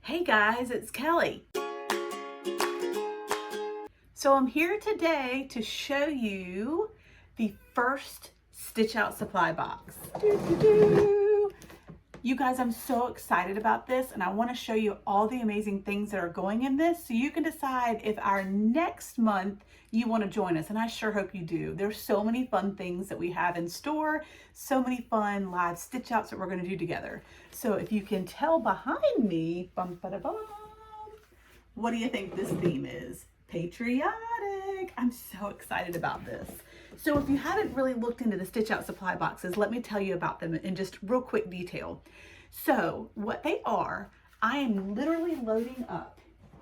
Hey guys, it's Kelly. So I'm here today to show you the first Stitch Out supply box. You guys, I'm so excited about this and I want to show you all the amazing things that are going in this so you can decide if our next month you want to join us, and I sure hope you do. There's so many fun things that we have in store, so many fun live stitch outs that we're going to do together. So if you can tell behind me, bum, ba, da, bum, what do you think this theme is? Patriotic. I'm so excited about this. So if you haven't really looked into the Stitch Out supply boxes, let me tell you about them in just real quick detail. So what they are, I am literally loading up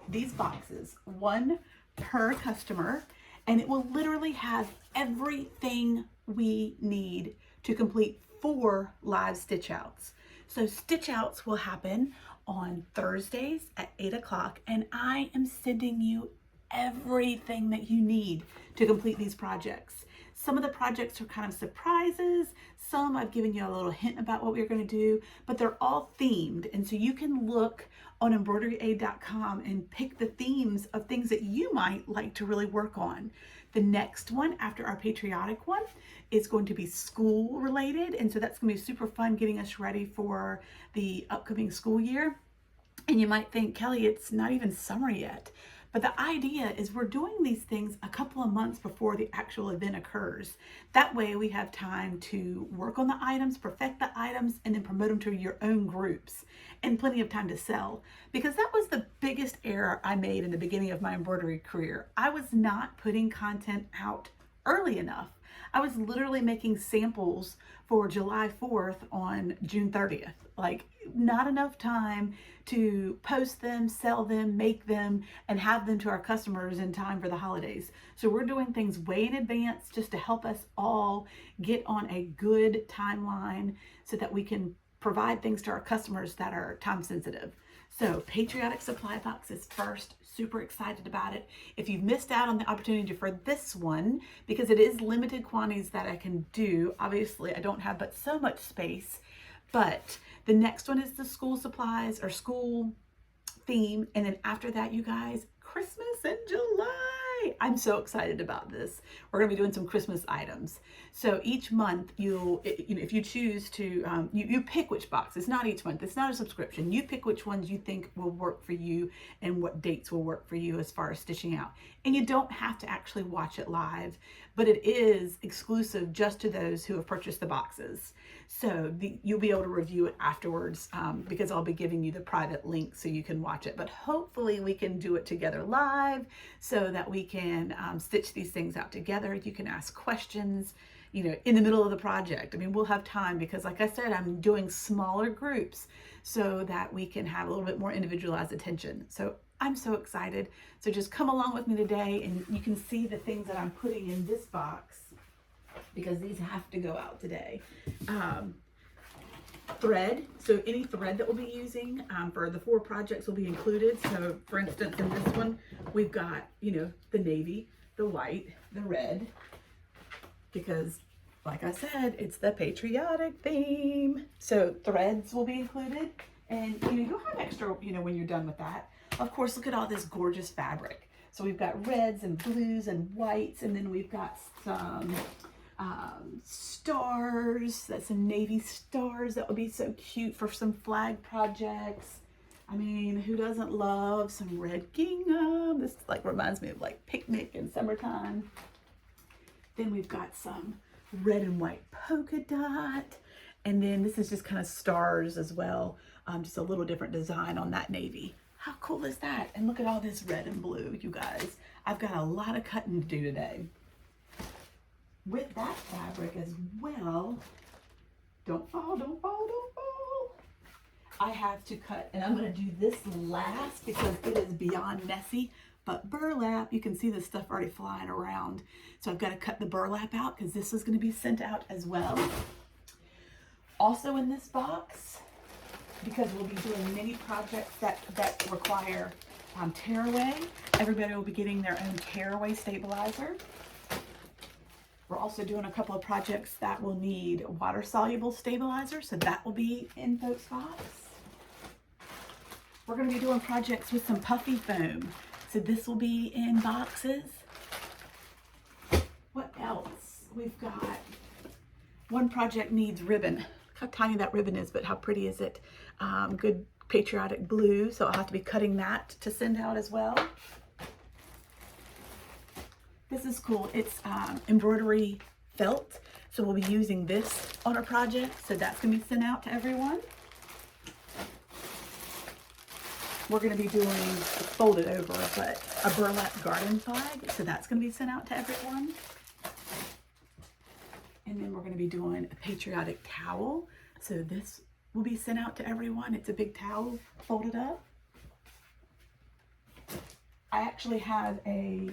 these boxes, one per customer, and it will literally have everything we need to complete 4 live stitch outs. So stitch outs will happen on Thursdays at 8 o'clock, and I am sending you everything that you need to complete these projects. Some of the projects are kind of surprises. Some I've given you a little hint about what we're going to do, but they're all themed. And so you can look on embroideryaid.com and pick the themes of things that you might like to really work on. The next one after our patriotic one is going to be school related. And so that's going to be super fun getting us ready for the upcoming school year. And you might think, Kelly, it's not even summer yet. But the idea is we're doing these things a couple of months before the actual event occurs. That way we have time to work on the items, perfect the items, and then promote them to your own groups, and plenty of time to sell. Because that was the biggest error I made in the beginning of my embroidery career. I was not putting content out early enough. I was literally making samples for July 4th on June 30th. Like, not enough time to post them, sell them, make them, and have them to our customers in time for the holidays. So we're doing things way in advance just to help us all get on a good timeline so that we can provide things to our customers that are time sensitive. So Patriotic supply box is first. Super excited about it. If you've missed out on the opportunity for this one, because it is limited quantities that I can do, obviously I don't have but so much space, but the next one is the school supplies or school theme. And then after that, you guys, Christmas in July. I'm so excited about this. We're going to be doing some Christmas items. So each month if you choose to, you pick which box. It's not each month. It's not a subscription. You pick which ones you think will work for you and what dates will work for you as far as stitching out. And you don't have to actually watch it live, but it is exclusive just to those who have purchased the boxes. So you'll be able to review it afterwards because I'll be giving you the private link so you can watch it. But hopefully we can do it together live so that we can stitch these things out together. You can ask questions, in the middle of the project. I mean, we'll have time because, like I said, I'm doing smaller groups so that we can have a little bit more individualized attention. So I'm so excited. So just come along with me today and you can see the things that I'm putting in this box because these have to go out today. Thread, so any thread that we'll be using for the 4 projects will be included. So for instance, in this one, we've got, the navy, the white, the red, because like I said, it's the patriotic theme. So threads will be included, and you'll have extra, when you're done with that. Of course, look at all this gorgeous fabric. So we've got reds and blues and whites, and then we've got some stars. That's some navy stars that would be so cute for some flag projects. I mean, who doesn't love some red gingham? This reminds me of picnic in summertime. Then we've got some red and white polka dot. And then this is just kind of stars as well. Just a little different design on that navy. How cool is that? And look at all this red and blue, you guys. I've got a lot of cutting to do today. With that fabric as well, don't fall, don't fall, don't fall. I have to cut, and I'm going to do this last because it is beyond messy. But burlap, you can see the stuff already flying around. So I've got to cut the burlap out because this is going to be sent out as well. Also in this box, because we'll be doing many projects that require tearaway, everybody will be getting their own tearaway stabilizer. We're also doing a couple of projects that will need water-soluble stabilizer, so that will be in folks' box. We're going to be doing projects with some puffy foam. So this will be in boxes. What else? We've got one project needs ribbon. Look how tiny that ribbon is, but how pretty is it? Good Patriotic blue, so I'll have to be cutting that to send out as well. This is cool. It's embroidery felt, so we'll be using this on our project, so that's going to be sent out to everyone. We're going to be doing, it's folded over, but a burlap garden flag, so that's going to be sent out to everyone. And then we're going to be doing a patriotic towel, so this will be sent out to everyone. It's a big towel folded up. I actually have a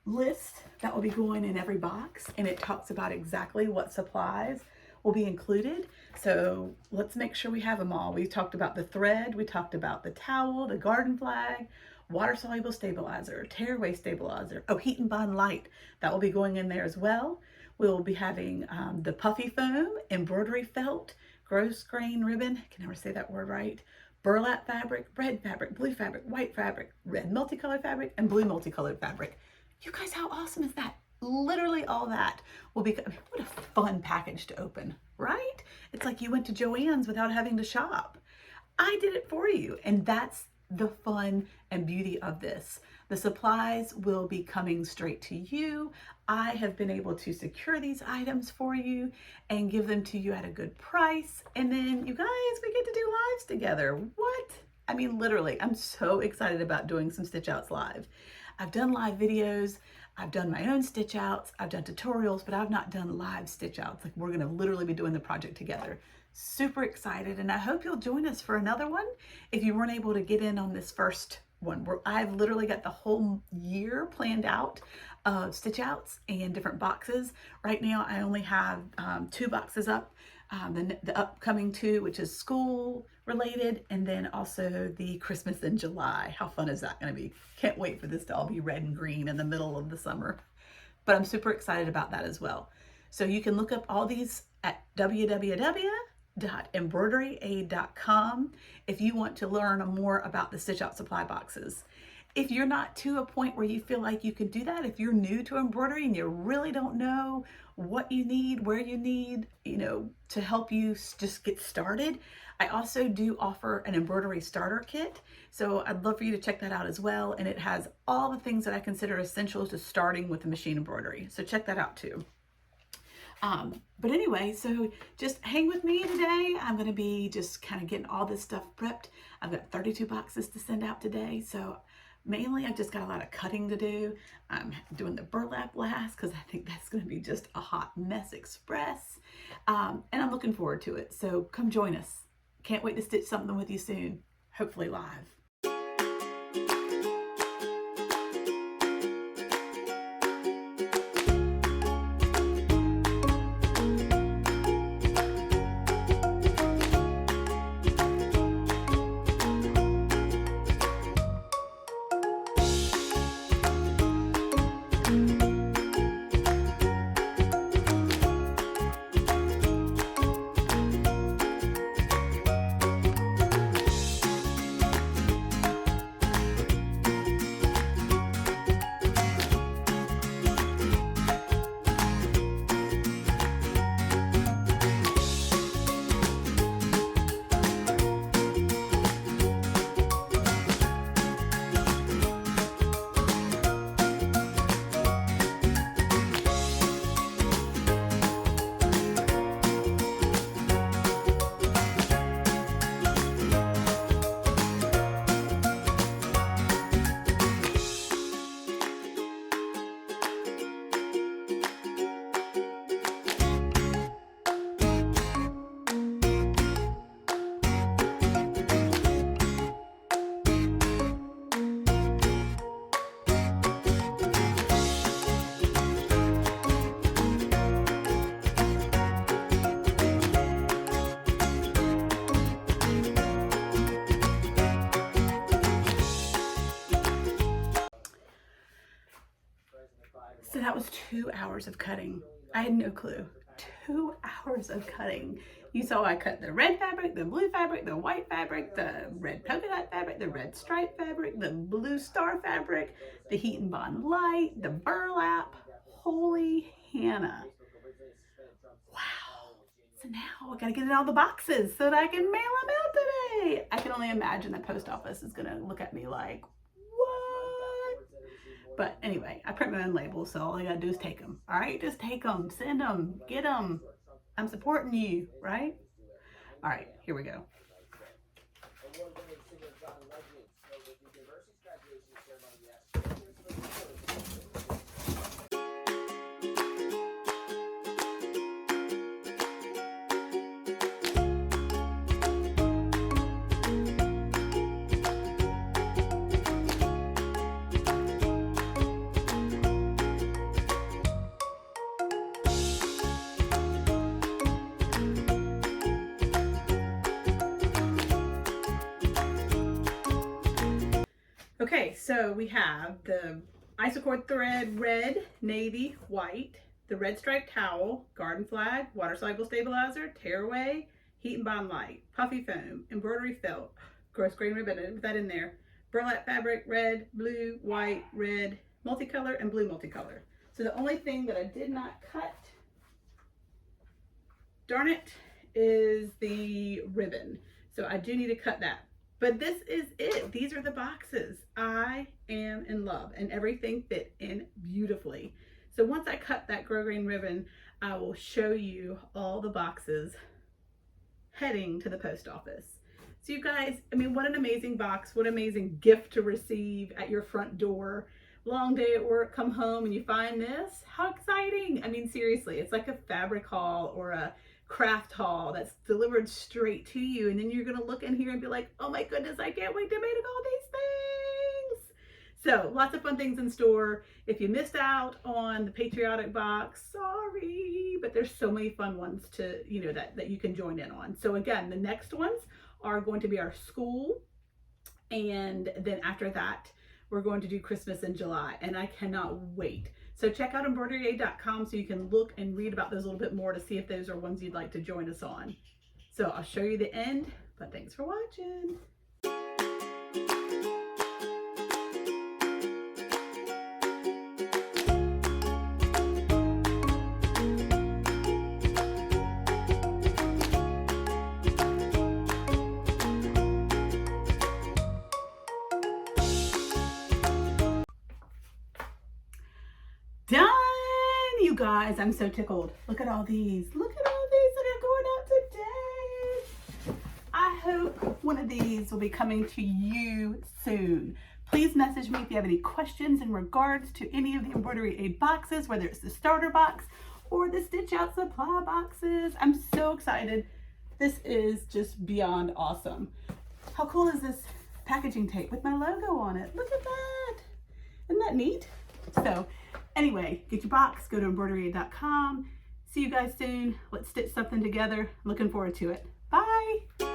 list that will be going in every box, and it talks about exactly what supplies will be included. So let's make sure we have them all. We talked about the thread, we talked about the towel, the garden flag, water soluble stabilizer, tearaway stabilizer, oh, heat and bond light, that will be going in there as well. We'll be having the puffy foam, embroidery felt, gross grain ribbon, I can never say that word right, burlap fabric, red fabric, blue fabric, white fabric, red multicolored fabric, and blue multicolored fabric. You guys, how awesome is that? Literally all that will be, I mean, what a fun package to open, right? It's like you went to Joann's without having to shop. I did it for you, and that's the fun and beauty of this. The supplies will be coming straight to you. I have been able to secure these items for you and give them to you at a good price. And then you guys, we get to do lives together. What? I mean, literally, I'm so excited about doing some stitch outs live. I've done live videos, I've done my own stitch outs, I've done tutorials, but I've not done live stitch outs. Like, we're gonna literally be doing the project together. Super excited, and I hope you'll join us for another one. If you weren't able to get in on this first one, where I've literally got the whole year planned out of stitch outs and different boxes. Right now, I only have 2 boxes up. The upcoming 2, which is school related, and then also the Christmas in July. How fun is that going to be? Can't wait for this to all be red and green in the middle of the summer. But I'm super excited about that as well. So you can look up all these at www.embroideryaid.com if you want to learn more about the stitch out supply boxes. If you're not to a point where you feel like you can do that, if you're new to embroidery and you really don't know what you need, where you need, to help you just get started, I also do offer an embroidery starter kit. So I'd love for you to check that out as well. And it has all the things that I consider essential to starting with the machine embroidery. So check that out too. But anyway, so just hang with me today. I'm going to be just kind of getting all this stuff prepped. I've got 32 boxes to send out today. So mainly I've just got a lot of cutting to do. I'm doing the burlap last because I think that's going to be just a hot mess express. And I'm looking forward to it. So come join us. Can't wait to stitch something with you soon. Hopefully live. So that was 2 hours of cutting. I had no clue. 2 hours of cutting. You saw I cut the red fabric, the blue fabric, the white fabric, the red polka dot fabric, the red stripe fabric, the blue star fabric, the heat and bond light, the burlap. Holy Hannah. Wow. So now I gotta get in all the boxes so that I can mail them out today. I can only imagine the post office is gonna look at me like, what? But anyway, I print my own labels, so all I gotta do is take them. All right, just take them, send them, get them. I'm supporting you, right? All right, here we go. Okay, so we have the isocord thread, red, navy, white, the red striped towel, garden flag, water soluble stabilizer, tearaway, heat and bond light, puffy foam, embroidery felt, gross grain ribbon, I put that in there, burlap fabric, red, blue, white, red, multicolor, and blue multicolor. So the only thing that I did not cut, darn it, is the ribbon. So I do need to cut that. But this is it. These are the boxes. I am in love, and everything fit in beautifully. So once I cut that grosgrain ribbon, I will show you all the boxes heading to the post office. So you guys, I mean, what an amazing box. What an amazing gift to receive at your front door. Long day at work, come home and you find this. How exciting. I mean, seriously, it's like a fabric haul or a craft haul that's delivered straight to you, and then you're gonna look in here and be like, oh my goodness, I can't wait to make all these things. So lots of fun things in store. If you missed out on the Patriotic box, sorry, but there's so many fun ones to, you know, that you can join in on. So again, the next ones are going to be our school, and then after that we're going to do Christmas in July, and I cannot wait. So check out embroidery.com so you can look and read about those a little bit more to see if those are ones you'd like to join us on. So I'll show you the end, but thanks for watching. Done, you guys. I'm so tickled. Look at all these. Look at all these that are going out today. I hope one of these will be coming to you soon. Please message me if you have any questions in regards to any of the Embroidery Aid boxes, whether it's the starter box or the stitch out supply boxes. I'm so excited. This is just beyond awesome. How cool is this packaging tape with my logo on it? Look at that. Isn't that neat? So anyway, get your box, go to embroidery.com. See you guys soon. Let's stitch something together. Looking forward to it. Bye.